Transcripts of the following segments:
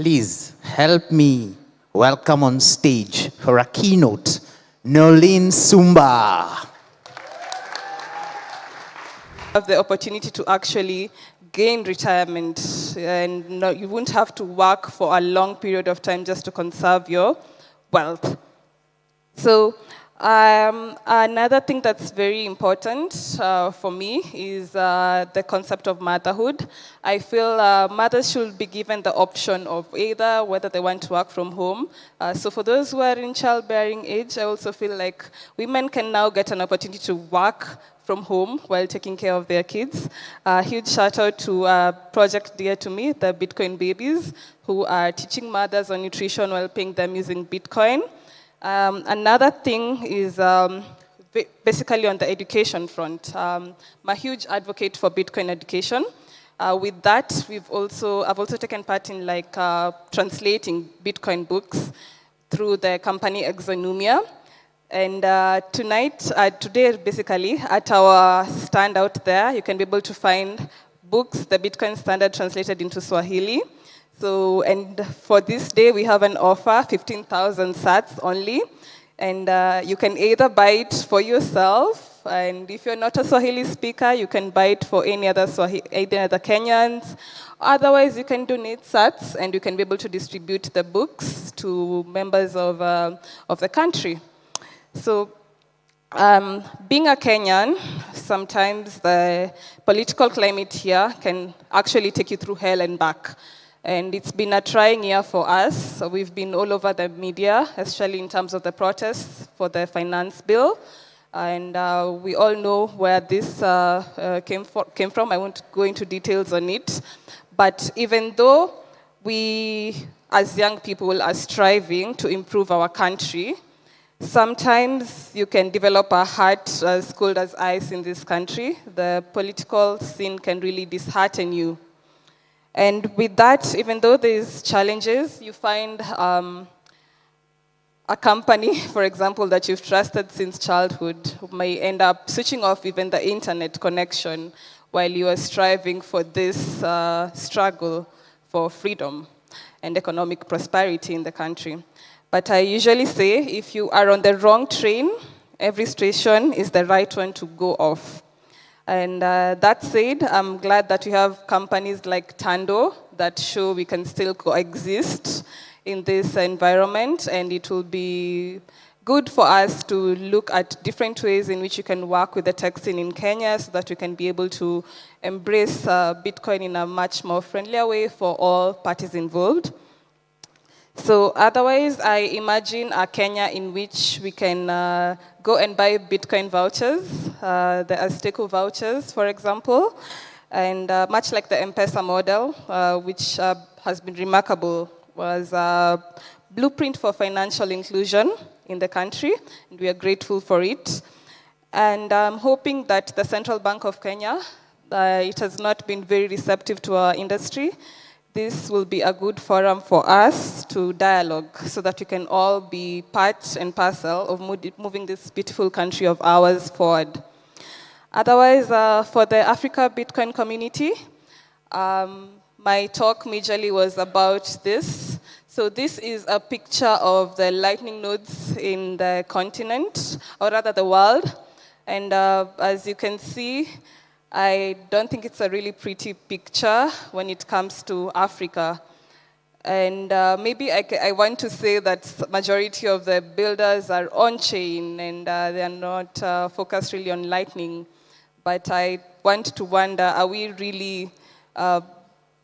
Please help me welcome on stage for a keynote, Noelyne Sumba. Have the opportunity to actually gain retirement, and you won't have to work for a long period of time just to conserve your wealth. So another thing that's very important for me is the concept of motherhood. I feel mothers should be given the option of either whether they want to work from home. So for those who are in childbearing age, I also feel like women can now get an opportunity to work from home while taking care of their kids. Huge shout out to a project dear to me, the Bitcoin Babies, who are teaching mothers on nutrition while paying them using Bitcoin. Another thing is basically on the education front. I'm a huge advocate for Bitcoin education. With that, I've also taken part in translating Bitcoin books through the company Exonumia. And today, basically, at our stand out there, you can be able to find books, the Bitcoin Standard translated into Swahili. So, and for this day, we have an offer, 15,000 sats only. And you can either buy it for yourself, and if you're not a Swahili speaker, you can buy it for any other Kenyans. Otherwise, you can donate sats, and you can be able to distribute the books to members of the country. So, being a Kenyan, sometimes the political climate here can actually take you through hell and back. And it's been a trying year for us. So we've been all over the media, especially in terms of the protests for the finance bill. And we all know where this came from. I won't go into details on it. But even though we, as young people, are striving to improve our country, sometimes you can develop a heart as cold as ice in this country. The political scene can really dishearten you. And with that, even though there's challenges, you find a company, for example, that you've trusted since childhood may end up switching off even the internet connection while you are striving for this struggle for freedom and economic prosperity in the country. But I usually say, if you are on the wrong train, every station is the right one to go off. And that said, I'm glad that we have companies like Tando that show we can still coexist in this environment, and it will be good for us to look at different ways in which you can work with the tech scene in Kenya so that we can be able to embrace Bitcoin in a much more friendlier way for all parties involved. So otherwise, I imagine a Kenya in which we can go and buy Bitcoin vouchers, the Azteco vouchers, for example, and much like the M-Pesa model, which has been remarkable, was a blueprint for financial inclusion in the country, and we are grateful for it. And I'm hoping that the Central Bank of Kenya, it has not been very receptive to our industry. This will be a good forum for us to dialogue so that we can all be part and parcel of moving this beautiful country of ours forward. Otherwise, for the Africa Bitcoin community, my talk majorly was about this. So this is a picture of the lightning nodes in the continent, or rather the world. And as you can see, I don't think it's a really pretty picture when it comes to Africa. And maybe I want to say that majority of the builders are on-chain and they are not focused really on Lightning. But I want to wonder, are we really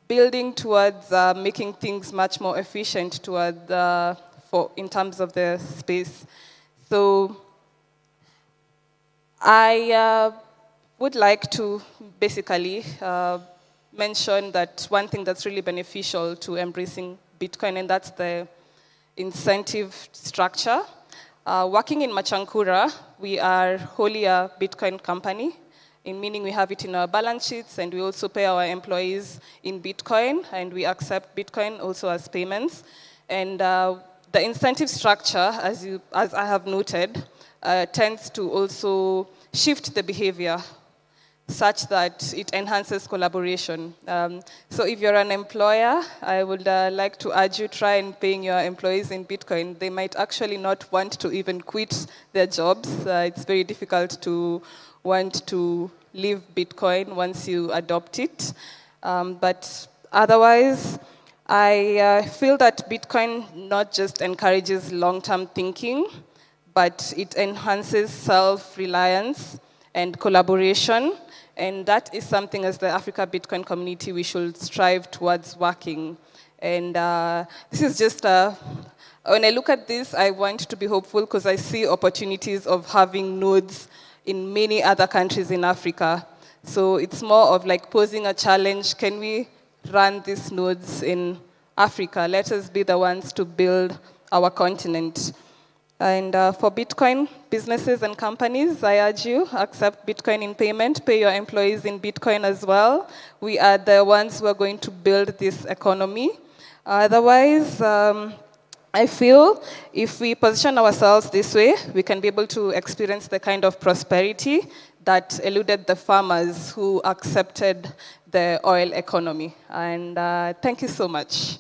building towards making things much more efficient in terms of the space? So I would like to basically mention that one thing that's really beneficial to embracing Bitcoin, and that's the incentive structure. Working in Machankura, we are wholly a Bitcoin company, meaning we have it in our balance sheets, and we also pay our employees in Bitcoin, and we accept Bitcoin also as payments. And the incentive structure, as I have noted, tends to also shift the behavior. such that it enhances collaboration. So if you're an employer, I would like to urge you, try and paying your employees in Bitcoin. They might actually not want to even quit their jobs. It's very difficult to want to leave Bitcoin once you adopt it. But otherwise, I feel that Bitcoin not just encourages long-term thinking, but it enhances self-reliance and collaboration. And that is something as the Africa Bitcoin community we should strive towards working. And this is just, when I look at this, I want to be hopeful because I see opportunities of having nodes in many other countries in Africa. So it's more of like posing a challenge. Can we run these nodes in Africa? Let us be the ones to build our continent. And for Bitcoin businesses and companies, I urge you, accept Bitcoin in payment, pay your employees in Bitcoin as well. We are the ones who are going to build this economy. Otherwise, I feel if we position ourselves this way, we can be able to experience the kind of prosperity that eluded the farmers who accepted the oil economy. And thank you so much.